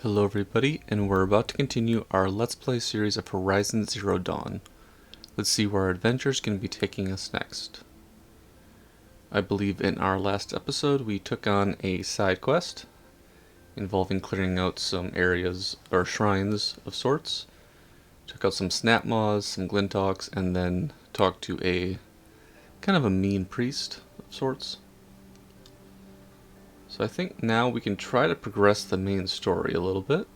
Hello everybody, and we're about to continue our Let's Play series of Horizon Zero Dawn. Let's see where our adventure is going to be taking us next. I believe in our last episode we took on a side quest involving clearing out some areas or shrines of sorts. Took out some snap maws, some glintogs, and then talked to a kind of a mean priest of sorts. So I think now we can try to progress the main story a little bit.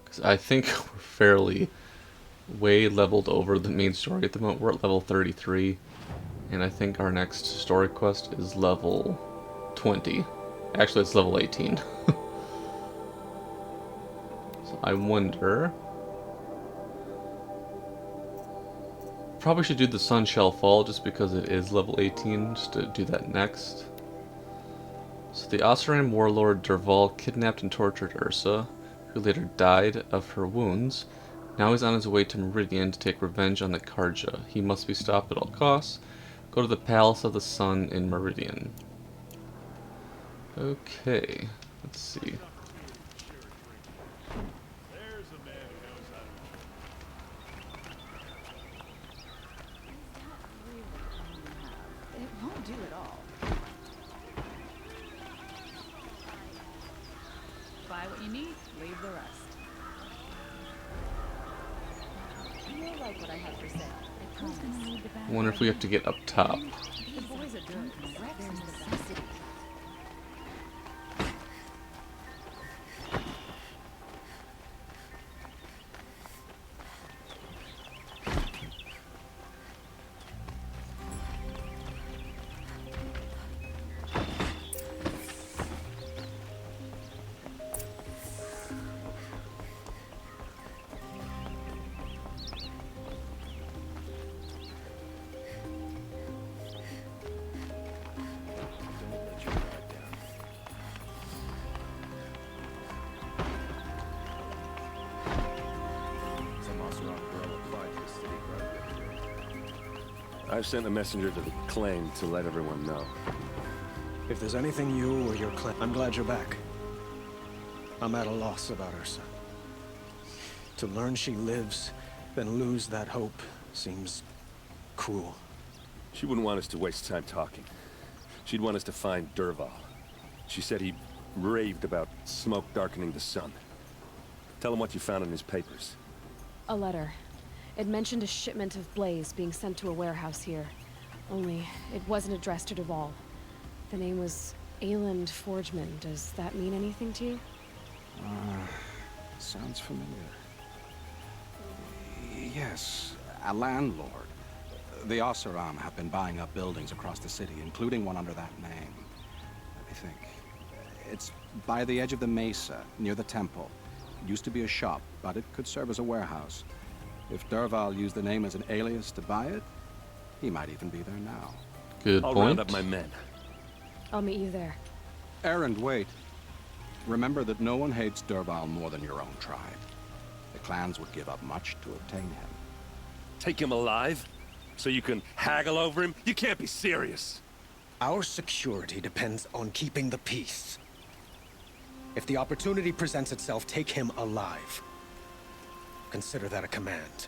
Because I think we're fairly way leveled over the main story at the moment. We're at level 33. And I think our next story quest is level 20. Actually, it's level 18. So I wonder... Probably should do the Sun Shall Fall just because it is level 18, just to do that next. So the Oseram warlord Derval kidnapped and tortured Ursa, who later died of her wounds. Now he's on his way to Meridian to take revenge on the Karja. He must be stopped at all costs. Go to the Palace of the Sun in Meridian. Okay, let's see. Buy what you need, leave the rest. You'll like what I have for sale. I promise. I wonder if we have to get up top. The boys are good. There's necessity. I've sent a messenger to the claim to let everyone know. If there's anything you or your clan... I'm glad you're back. I'm at a loss about Ursa. To learn she lives, then lose that hope, seems cruel. She wouldn't want us to waste time talking. She'd want us to find Derval. She said he raved about smoke darkening the sun. Tell him what you found in his papers. A letter. It mentioned a shipment of blaze being sent to a warehouse here. Only, it wasn't addressed to Derval. The name was Ayland Forgeman. Does that mean anything to you? Sounds familiar. Yes, a landlord. The Oseram have been buying up buildings across the city, including one under that name. Let me think. It's by the edge of the mesa, near the temple. It used to be a shop, but it could serve as a warehouse. If Derval used the name as an alias to buy it, he might even be there now. Good I'll point. round up my men. I'll meet you there. Erend, wait. Remember that no one hates Derval more than your own tribe. The clans would give up much to obtain him. Take him alive? So you can haggle over him? You can't be serious. Our security depends on keeping the peace. If the opportunity presents itself, take him alive. Consider that a command.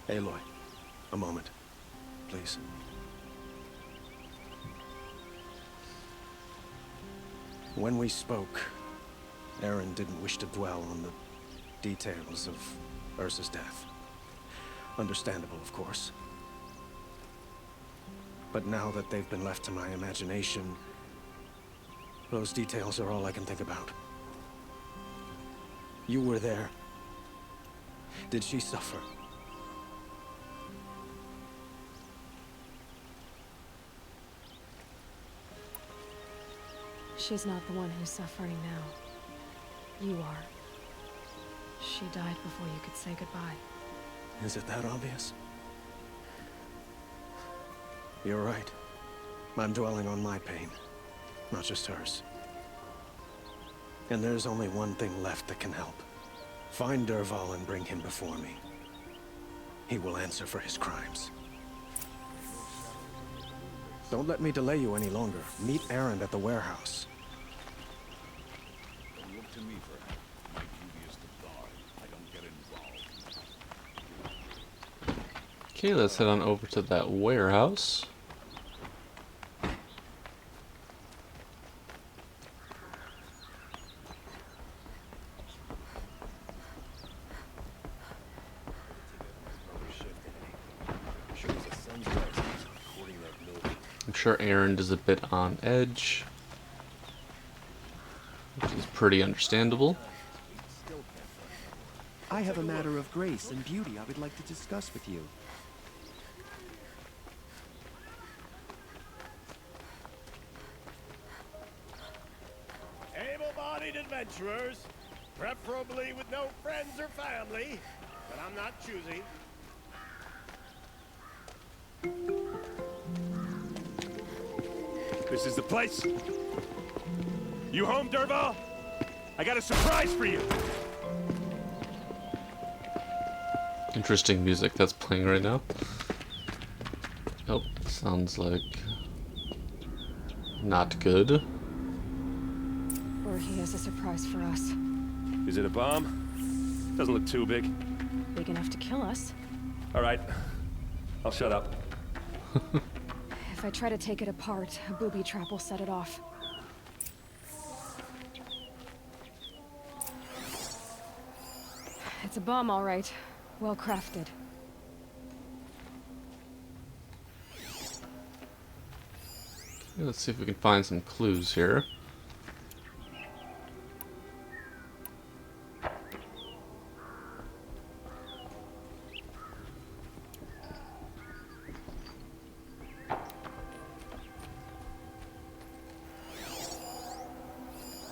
Aloy, a moment, please. When we spoke, Erend didn't wish to dwell on the details of Ursa's death. Understandable, of course. But now that they've been left to my imagination, those details are all I can think about. You were there. Did she suffer? She's not the one who's suffering now. You are. She died before you could say goodbye. Is it that obvious? You're right. I'm dwelling on my pain, not just hers. And there's only one thing left that can help. Find Derval and bring him before me. he will answer for his crimes. Don't let me delay you any longer. Meet Aaron at the warehouse. Don't look to me for help. My duty is to guard. I don't get involved. Okay, let's head on over to that warehouse. I'm sure Aaron is a bit on edge, which is pretty understandable. I have a matter of grace and beauty I would like to discuss with you. Able-bodied adventurers, preferably with no friends or family, but I'm not choosy. This is the place. You home, Dervahl? I got a surprise for you. Interesting music that's playing right now. Oh, sounds like not good. Or he has a surprise for us. Is it a bomb? Doesn't look too big. Big enough to kill us. All right, I'll shut up. If I try to take it apart, a booby trap will set it off. It's a bomb, all right. Well crafted. Okay, let's see if we can find some clues here.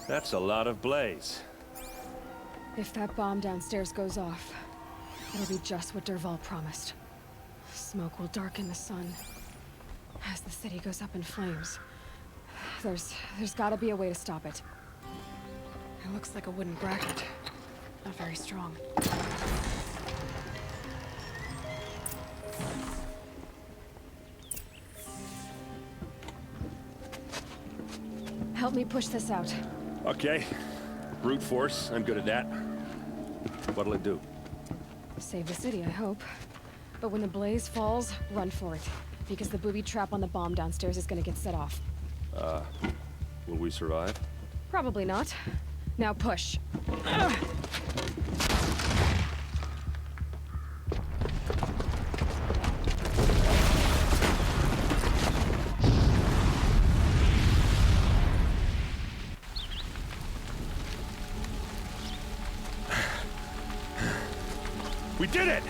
That's a lot of blaze. If that bomb downstairs goes off, it'll be just what Dervahl promised. Smoke will darken the sun as the city goes up in flames. There's gotta be a way to stop it. It looks like a wooden bracket. Not very strong. Help me push this out. Okay. Brute force, I'm good at that. What'll it do? Save the city, I hope. But when the blaze falls, run for it. Because the booby trap on the bomb downstairs is gonna get set off. Will we survive? Probably not. Now push. We did it!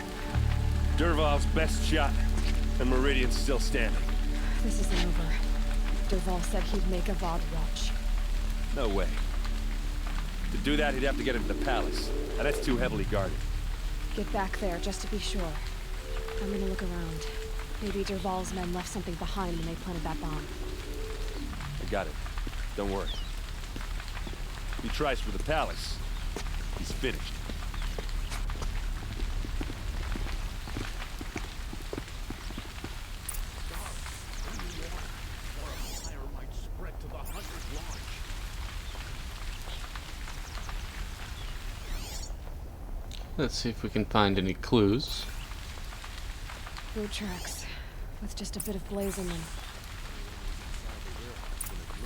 Dervahl's best shot, and Meridian's still standing. This isn't over. Dervahl said he'd make a VOD watch. No way. To do that, he'd have to get into the palace, and that's too heavily guarded. Get back there, just to be sure. I'm gonna look around. Maybe Dervahl's men left something behind when they planted that bomb. I got it. Don't worry. He tries for the palace. He's finished. Let's see if we can find any clues. Boot tracks, with just a bit of blaze in them.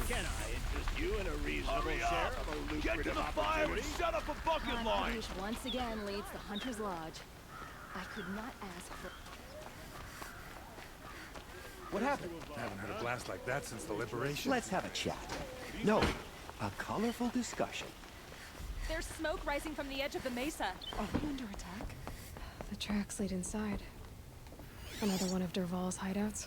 Can I interest you in a reasonable share of a lucrative opportunity? Set up a bucket line! Unleash once again leads the Hunter's Lodge. I could not ask for... What happened? Haven't had a blast like that since the liberation. Let's have a chat. No, a colorful discussion. There's smoke rising from the edge of the mesa. Are we under attack? The tracks lead inside. Another one of Dervahl's hideouts.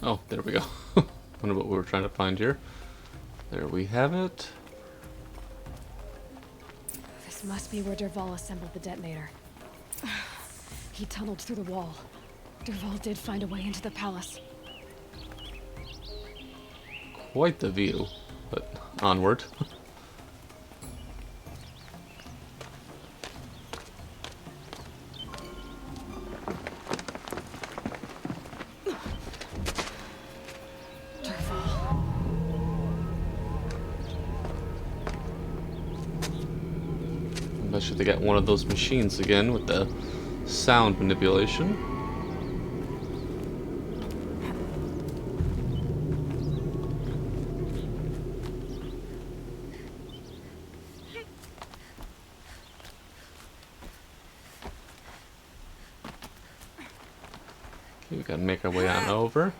Oh, there we go. Wonder what we were trying to find here. There we have it. This must be where Dervahl assembled the detonator. He tunneled through the wall. Dervahl did find a way into the palace. Quite the view, but onward. I should have got one of those machines again with the sound manipulation. Okay, we gotta make our way on over.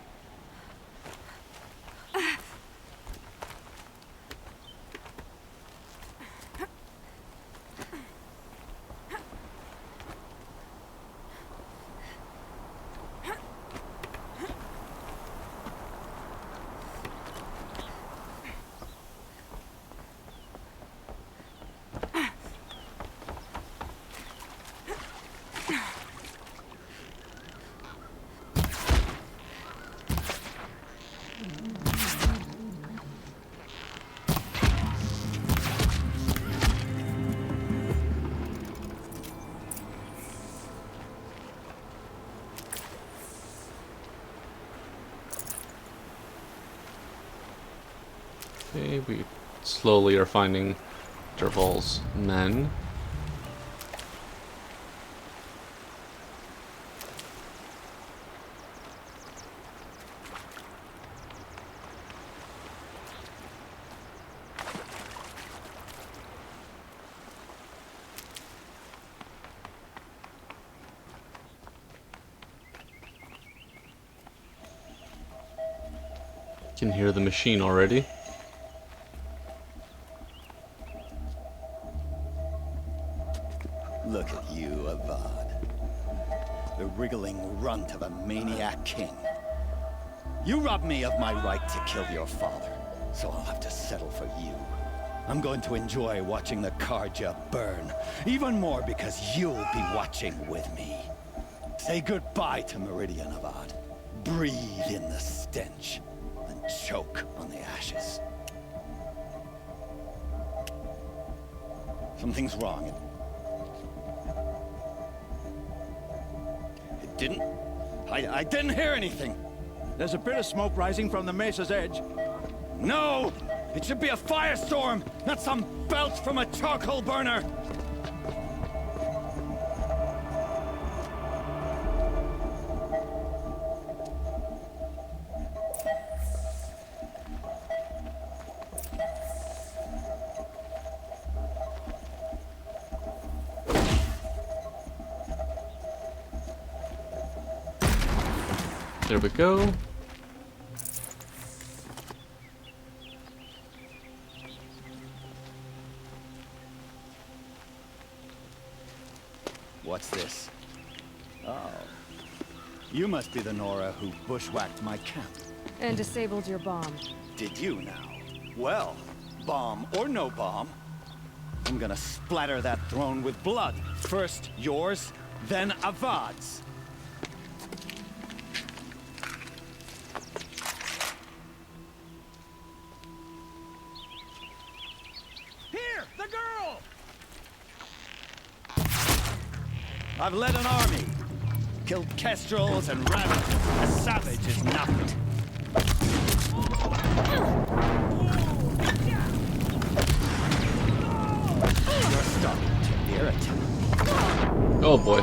Okay, we slowly are finding Dervahl's men. Can hear the machine already. Look at you, Avad. The wriggling runt of a maniac king. You robbed me of my right to kill your father, so I'll have to settle for you. I'm going to enjoy watching the Karja burn, even more because you'll be watching with me. Say goodbye to Meridian, Avad. Breathe in the stench, and choke on the ashes. Something's wrong. It didn't? I didn't hear anything. There's a bit of smoke rising from the mesa's edge. No! It should be a firestorm, not some belch from a charcoal burner! There we go. What's this? Oh. You must be the Nora who bushwhacked my camp. And disabled your bomb. Did you now? Well, bomb or no bomb, I'm gonna splatter that throne with blood. First yours, then Avad's. Here! The girl! I've led an army. Killed kestrels and rabbits. A savage is nothing. You're starting to irritate. Oh boy.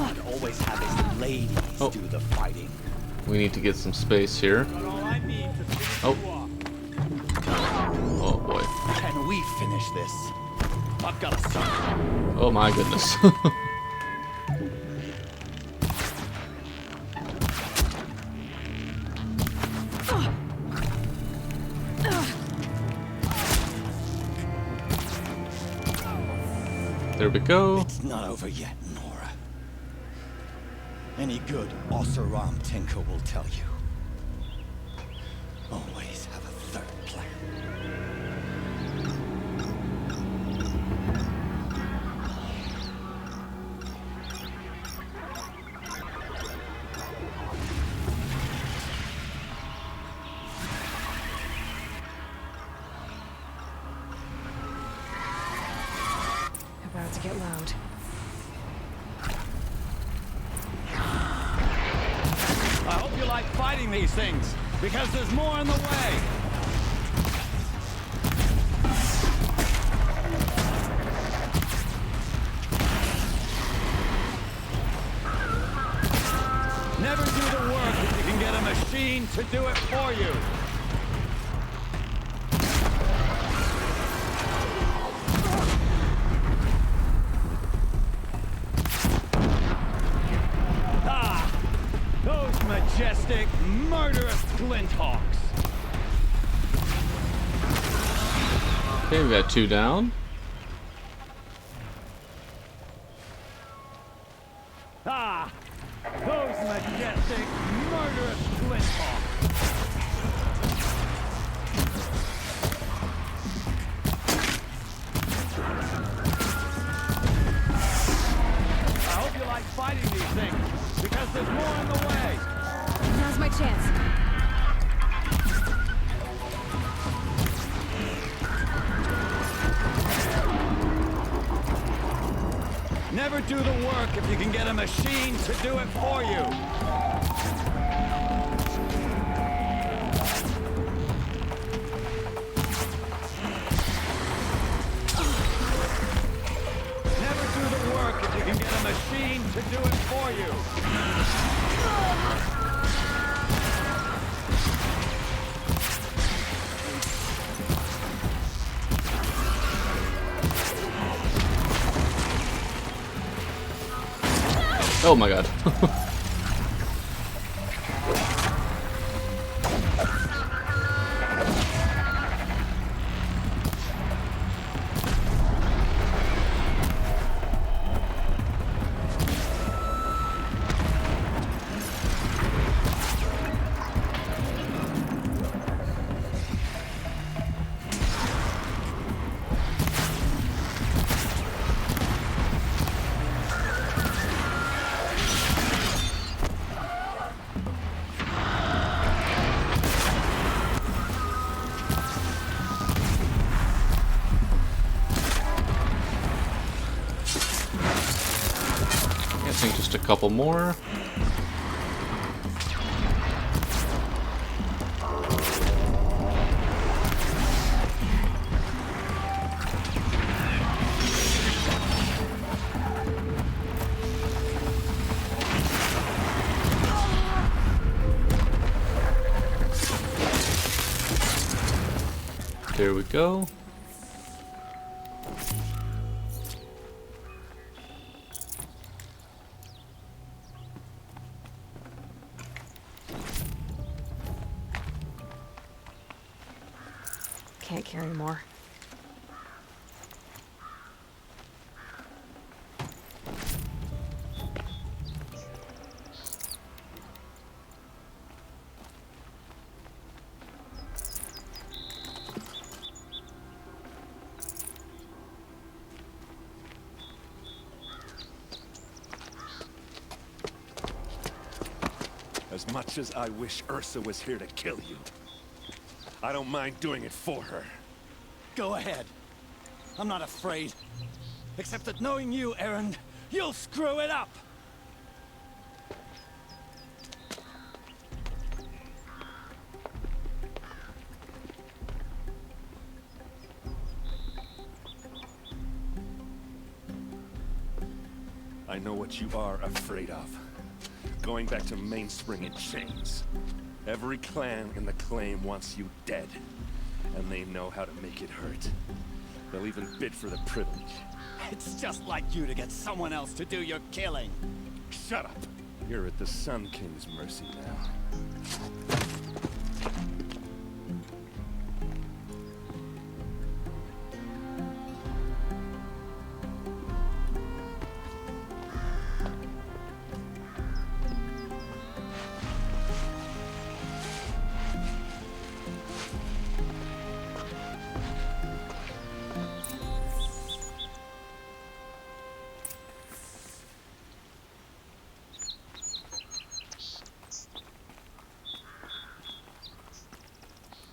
I'd always have his ladies do the fighting. We need to get some space here. Oh. Oh boy. Can we finish this? I've got a son. Oh my goodness. There we go. It's not over yet, Nora. Any good Oseram tinker will tell you. Always have a third plan. About to get loud. I hope you like fighting these things, because there's more in the way. Never do the work if you can get a machine to do it for you. Those majestic, murderous Glinthawks. Okay, we got 2 down. Those majestic, murderous Glinthawks. I hope you like fighting these things, because there's more in the way. Now's my chance. Never do the work if you can get a machine to do it for you. Never do the work if you can get a machine to do it for you. Oh my god. I think just a couple more. There we go. Can't carry more. As much as I wish Ursa was here to kill you, I don't mind doing it for her. Go ahead. I'm not afraid. Except that knowing you, Aaron, you'll screw it up! I know what you are afraid of. Going back to Mainspring in chains. Every clan in the claim wants you dead. And they know how to make it hurt. They'll even bid for the privilege. It's just like you to get someone else to do your killing. Shut up! You're at the Sun King's mercy now.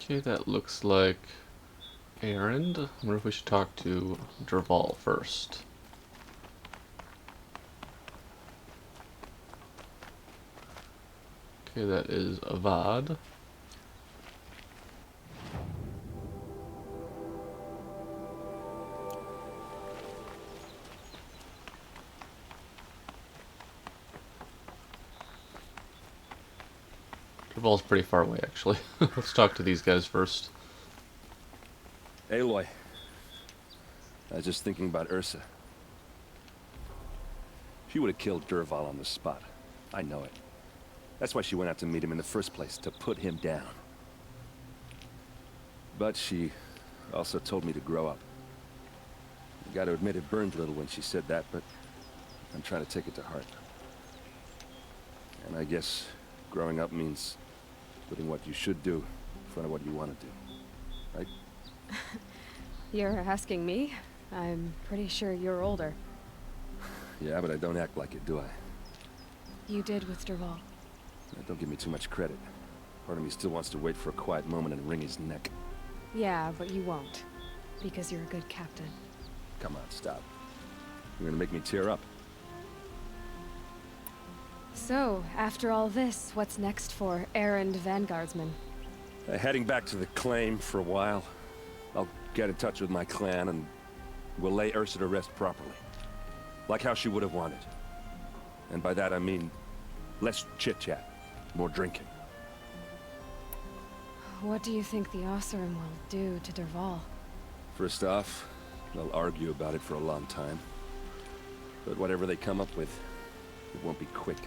Okay, that looks like errand. I wonder if we should talk to Derval first. Okay, that is Avad. Derval's pretty far away, actually. Let's talk to these guys first. Aloy. I was just thinking about Ursa. She would have killed Derval on the spot. I know it. That's why she went out to meet him in the first place, to put him down. But she also told me to grow up. I gotta admit it burned a little when she said that, but I'm trying to take it to heart. And I guess growing up means putting what you should do in front of what you want to do. Right? You're asking me? I'm pretty sure you're older. Yeah, but I don't act like it, do I? You did with Derval. Don't give me too much credit. Part of me still wants to wait for a quiet moment and wring his neck. Yeah, but you won't. Because you're a good captain. Come on, stop. You're gonna make me tear up. So, after all this, what's next for errand vanguardsman? Heading back to the claim for a while. I'll get in touch with my clan and we'll lay Ursa to rest properly. Like how she would have wanted. And by that I mean less chit-chat, more drinking. What do you think the Oseram will do to Derval? First off, they'll argue about it for a long time. But whatever they come up with, it won't be quick.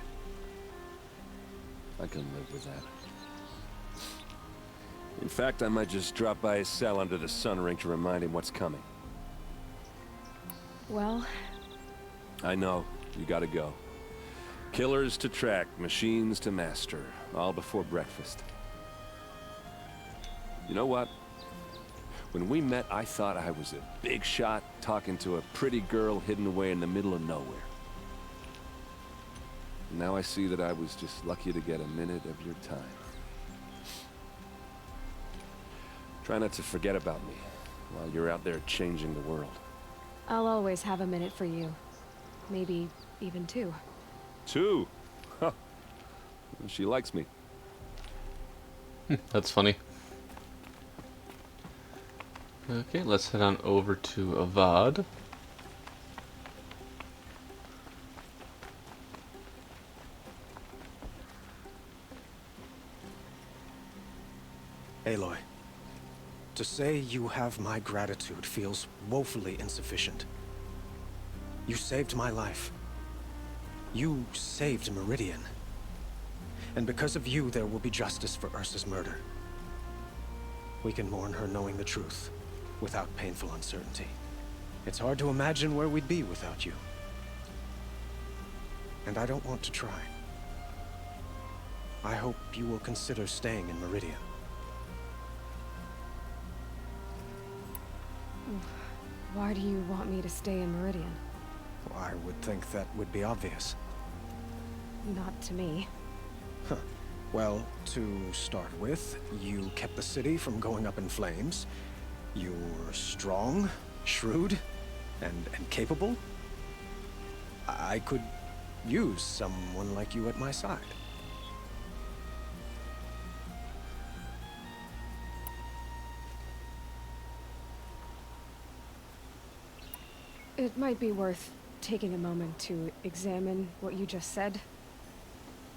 I can live with that. In fact, I might just drop by his cell under the sun ring to remind him what's coming. Well... I know. You gotta go. Killers to track, machines to master. All before breakfast. You know what? When we met, I thought I was a big shot talking to a pretty girl hidden away in the middle of nowhere. Now I see that I was just lucky to get a minute of your time. Try not to forget about me while you're out there changing the world. I'll always have a minute for you. Maybe even two. Two? Huh. She likes me. That's funny. Okay, let's head on over to Avad. Aloy, to say you have my gratitude feels woefully insufficient. You saved my life. You saved Meridian. And because of you, there will be justice for Ursa's murder. We can mourn her knowing the truth, without painful uncertainty. It's hard to imagine where we'd be without you. And I don't want to try. I hope you will consider staying in Meridian. Why do you want me to stay in Meridian? Well, I would think that would be obvious. Not to me. Huh. Well, to start with, you kept the city from going up in flames. You were strong, shrewd, and capable. I could use someone like you at my side. It might be worth taking a moment to examine what you just said.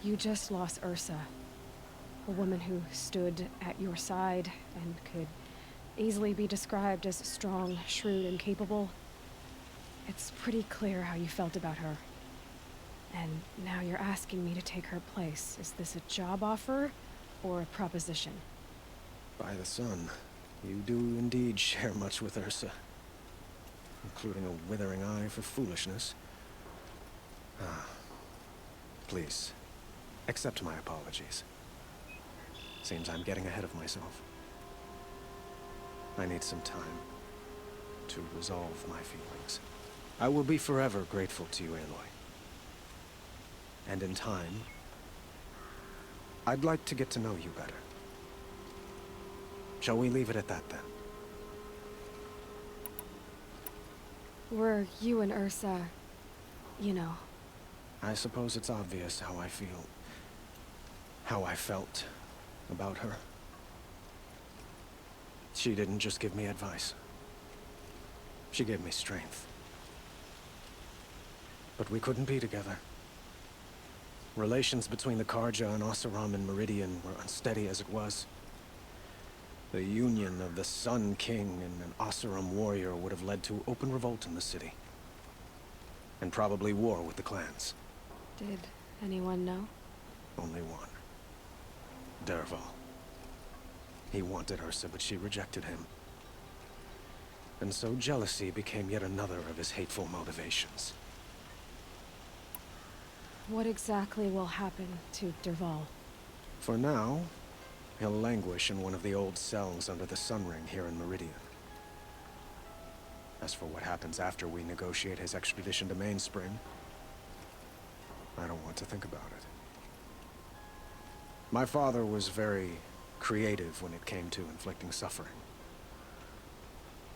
You just lost Ursa, a woman who stood at your side and could easily be described as strong, shrewd, and capable. It's pretty clear how you felt about her. And now you're asking me to take her place. Is this a job offer or a proposition? By the sun, you do indeed share much with Ursa. Including a withering eye for foolishness. Please, accept my apologies. Seems I'm getting ahead of myself. I need some time to resolve my feelings. I will be forever grateful to you, Aloy. And in time, I'd like to get to know you better. Shall we leave it at that, then? Were you and Ursa, you know? I suppose it's obvious how I feel. How I felt about her. She didn't just give me advice. She gave me strength. But we couldn't be together. Relations between the Karja and Oseram and Meridian were unsteady as it was. The union of the Sun King and an Oseram warrior would have led to open revolt in the city. And probably war with the clans. Did anyone know? Only one. Dervahl. He wanted Ursa, but she rejected him. And so jealousy became yet another of his hateful motivations. What exactly will happen to Dervahl? For now, he'll languish in one of the old cells under the Sun Ring here in Meridian. As for what happens after we negotiate his extradition to Mainspring, I don't want to think about it. My father was very creative when it came to inflicting suffering.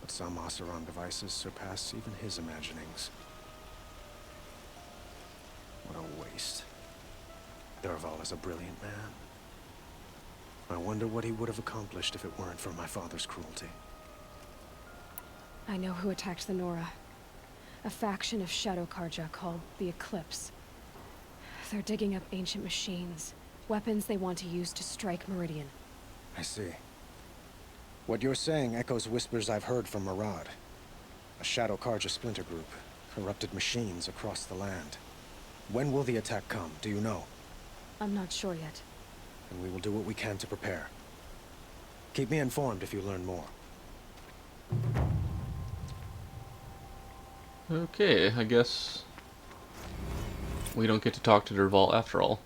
But some Oseram devices surpass even his imaginings. What a waste. Dervahl is a brilliant man. I wonder what he would have accomplished if it weren't for my father's cruelty. I know who attacked the Nora. A faction of Shadow Karja called the Eclipse. They're digging up ancient machines, weapons they want to use to strike Meridian. I see. What you're saying echoes whispers I've heard from Murad. A Shadow Karja splinter group, corrupted machines across the land. When will the attack come, do you know? I'm not sure yet. And we will do what we can to prepare. Keep me informed if you learn more. Okay, I guess we don't get to talk to Dervahl after all.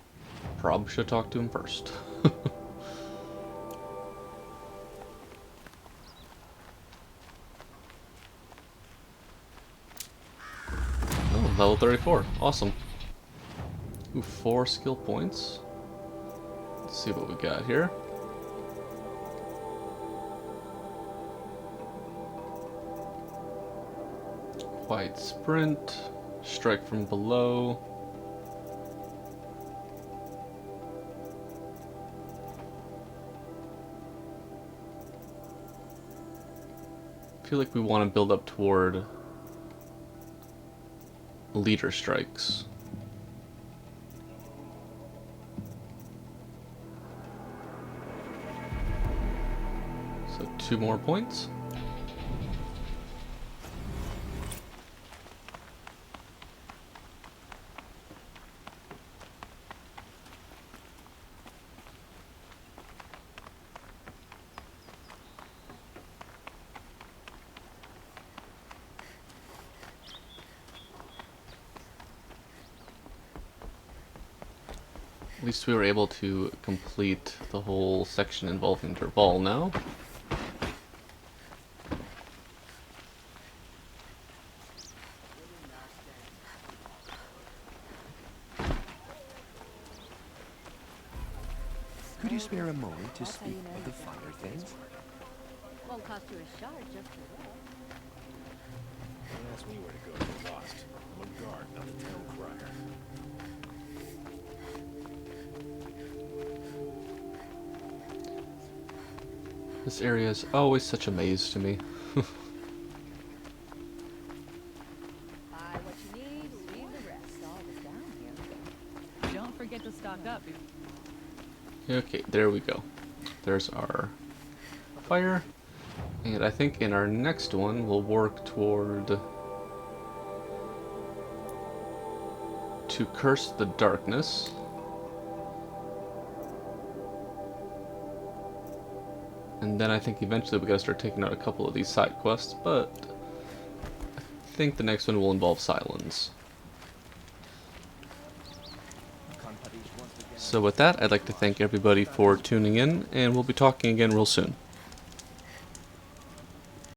Probably should talk to him first. Oh, level 34. Awesome. Ooh, 4 skill points. Let's see what we got here. Quiet sprint, strike from below. I feel like we want to build up toward leader strikes. So 2 more points. At least we were able to complete the whole section involving Dervahl now. Could you spare a moment to speak of the finer things? Won't cost you a shard just for that. Don't ask me where to go. You're lost. I'm a guard, not a town crier. This area is always such a maze to me. Buy what you need, leave the rest. All is down here. Don't forget to stock up. Okay, there we go. There's our fire. And I think in our next one we'll work toward to curse the darkness. And then I think eventually we gotta start taking out a couple of these side quests, but I think the next one will involve Silence. So with that, I'd like to thank everybody for tuning in, and we'll be talking again real soon.